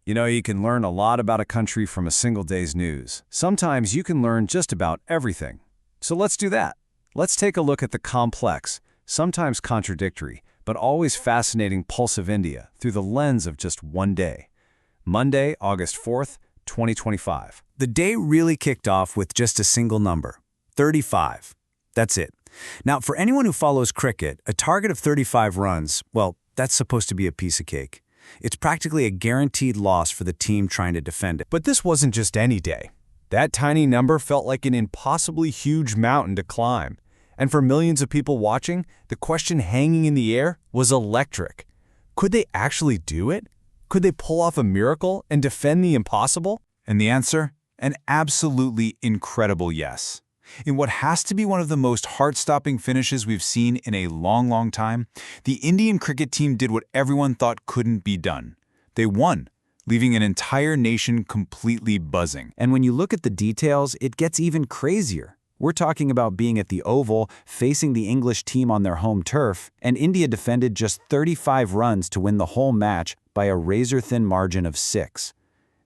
You know, you can learn a lot about a country from a single day's news. Sometimes you can learn just about everything. So let's do that. Let's take a look at the complex, sometimes contradictory, but always fascinating pulse of India through the lens of just one day. Monday, August 4th, 2025. The day really kicked off with just a single number, 35. That's it. Now, for anyone who follows cricket, a target of 35 runs, well, that's supposed to be a piece of cake. It's practically a guaranteed loss for the team trying to defend it. But this wasn't just any day. That tiny number felt like an impossibly huge mountain to climb. And for millions of people watching, the question hanging in the air was electric. Could they actually do it? Could they pull off a miracle and defend the impossible? And the answer? An absolutely incredible yes. In what has to be one of the most heart-stopping finishes we've seen in a long, long time, the Indian cricket team did what everyone thought couldn't be done. They won, leaving an entire nation completely buzzing. And when you look at the details, it gets even crazier. We're talking about being at the Oval, facing the English team on their home turf, and India defended just 35 runs to win the whole match by a razor-thin margin of 6.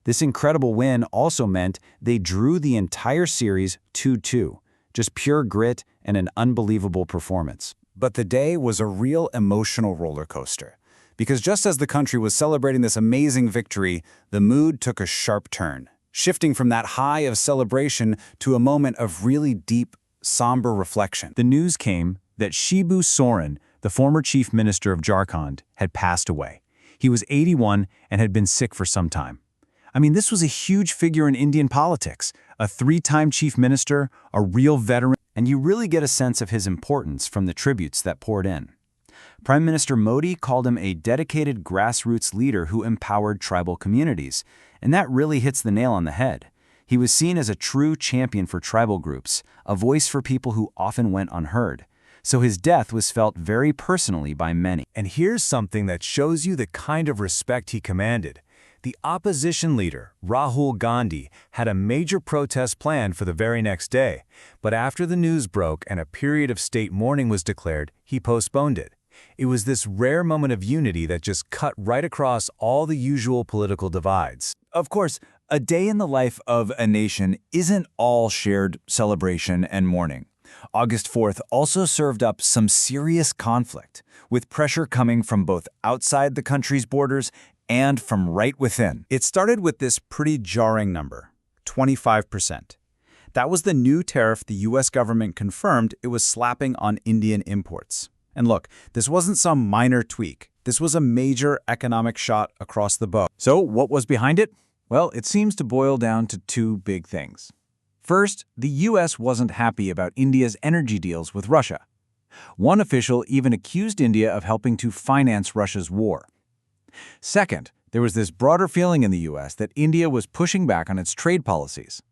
This incredible win also meant they drew the entire series 2-2, just pure grit and an unbelievable performance. But the day was a real emotional roller coaster, because just as the country was celebrating this amazing victory, the mood took a sharp turn, shifting from that high of celebration to a moment of really deep, somber reflection. The news came that Shibu Soren, the former chief minister of Jharkhand, had passed away. He was 81 and had been sick for some time. I mean, this was a huge figure in Indian politics, a 3-time chief minister, a real veteran, and you really get a sense of his importance from the tributes that poured in. Prime Minister Modi called him a dedicated grassroots leader who empowered tribal communities, and that really hits the nail on the head. He was seen as a true champion for tribal groups, a voice for people who often went unheard. So his death was felt very personally by many. And here's something that shows you the kind of respect he commanded. The opposition leader, Rahul Gandhi, had a major protest planned for the very next day, but after the news broke and a period of state mourning was declared, he postponed it. It was this rare moment of unity that just cut right across all the usual political divides. Of course, a day in the life of a nation isn't all shared celebration and mourning. August 4th also served up some serious conflict, with pressure coming from both outside the country's borders and from right within. It started with this pretty jarring number, 25%. That was the new tariff the U.S. government confirmed it was slapping on Indian imports. And look, this wasn't some minor tweak. This was a major economic shot across the bow. So what was behind it? Well, it seems to boil down to two big things. First, the U.S. wasn't happy about India's energy deals with Russia. One official even accused India of helping to finance Russia's war. Second, there was this broader feeling in the U.S. that India was pushing back on its trade policies.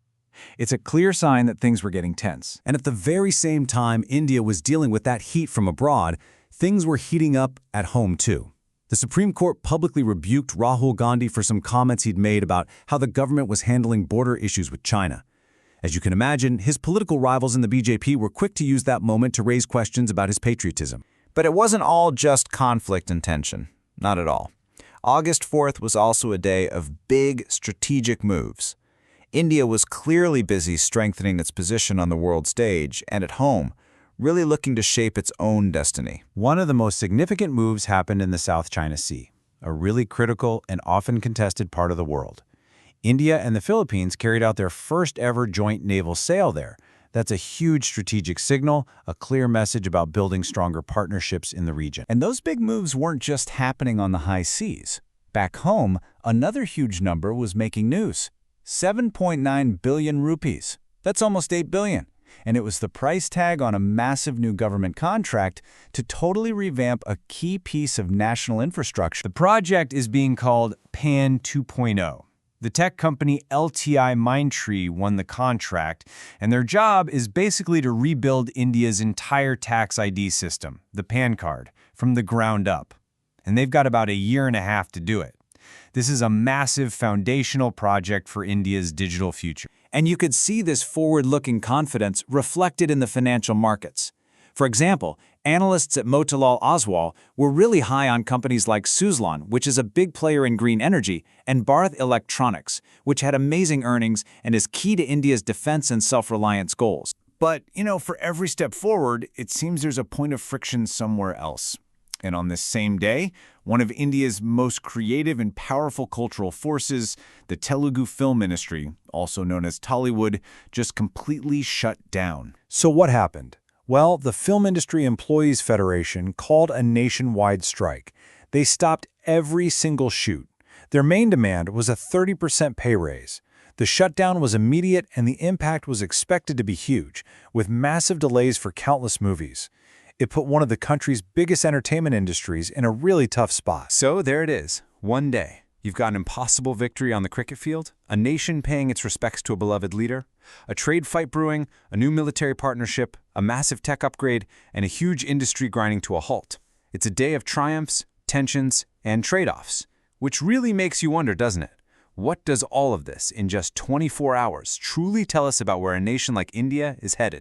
It's a clear sign that things were getting tense. And at the very same time India was dealing with that heat from abroad, things were heating up at home too. The Supreme Court publicly rebuked Rahul Gandhi for some comments he'd made about how the government was handling border issues with China. As you can imagine, his political rivals in the BJP were quick to use that moment to raise questions about his patriotism. But it wasn't all just conflict and tension. Not at all. August 4th was also a day of big strategic moves. India was clearly busy strengthening its position on the world stage and at home, really looking to shape its own destiny. One of the most significant moves happened in the South China Sea, a really critical and often contested part of the world. India and the Philippines carried out their first ever joint naval sail there. That's a huge strategic signal, a clear message about building stronger partnerships in the region. And those big moves weren't just happening on the high seas. Back home, another huge number was making news. 7.9 billion rupees. That's almost 8 billion. And it was the price tag on a massive new government contract to totally revamp a key piece of national infrastructure. The project is being called PAN 2.0. The tech company LTI won the contract, and their job is basically to rebuild India's entire tax ID system, the PAN card, from the ground up. And they've got about a year and a half to do it. This is a massive foundational project for India's digital future. And you could see this forward-looking confidence reflected in the financial markets. For example, analysts at Motilal Oswal were really high on companies like Suzlon, which is a big player in green energy, and Bharat Electronics, which had amazing earnings and is key to India's defense and self-reliance goals. But, for every step forward, it seems there's a point of friction somewhere else. And on this same day, one of India's most creative and powerful cultural forces, the Telugu film industry, also known as Tollywood, just completely shut down. So what happened? Well, the Film Industry Employees Federation called a nationwide strike. They stopped every single shoot. Their main demand was a 30% pay raise. The shutdown was immediate and the impact was expected to be huge, with massive delays for countless movies. It put one of the country's biggest entertainment industries in a really tough spot. So there it is. One day, you've got an impossible victory on the cricket field, a nation paying its respects to a beloved leader, a trade fight brewing, a new military partnership, a massive tech upgrade, and a huge industry grinding to a halt. It's a day of triumphs, tensions, and trade-offs, which really makes you wonder, doesn't it? What does all of this in just 24 hours truly tell us about where a nation like India is headed?